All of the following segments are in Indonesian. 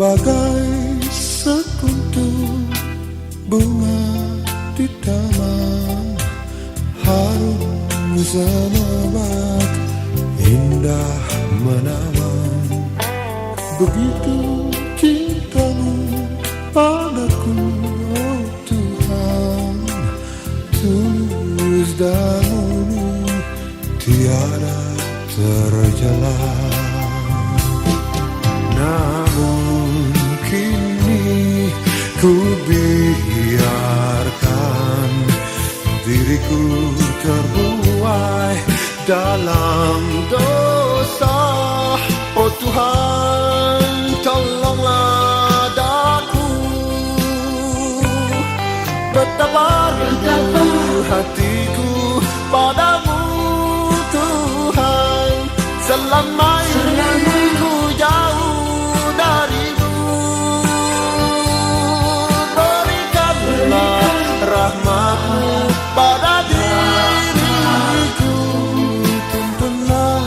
bagai sekuntum bunga di taman, harum semerbak indah menawan. Begitu cintamu padaku, oh Tuhan, tulus dan murni, tiada terjala. Namun kini ku biarkan diriku terbuai dalam dosa. Oh Tuhan, tolonglah daku. Betapa rindu hatiku padamu Tuhan, selama ini ku jauh darimu. Berikanlah rahmat-Mu pada diriku, tuntunlah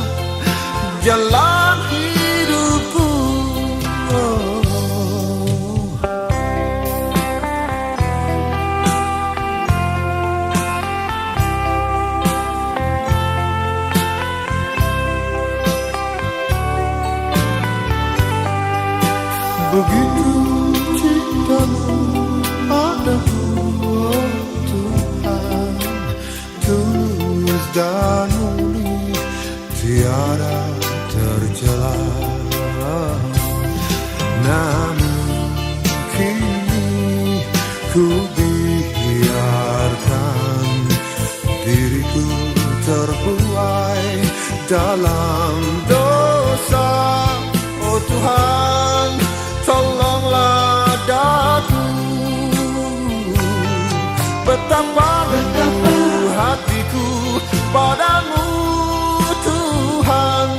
jalan hidupku. Begitu cintamu padaku, oh Tuhan, tulus dan murni, tiada tercela. Namun kini ku biarkan diriku terbuai dalam dosa. Oh Tuhan, tolonglah daku. Betapa rindu hatiku padamu Tuhan,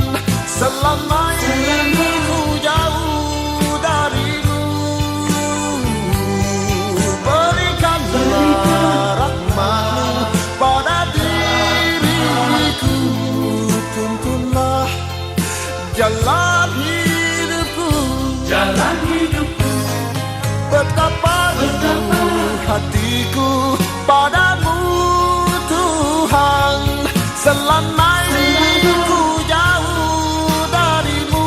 selama ini ku jauh darimu. Berikanlah rahmat-Mu pada diriku, tuntunlah jalan hidupku. Jalan hidupku, Betapa rindu hatiku padamu Tuhan, selama ini ku jauh darimu.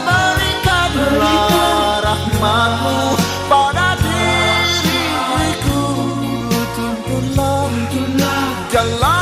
Berikanlah rahmat-Mu pada diriku, tuntunlah jalan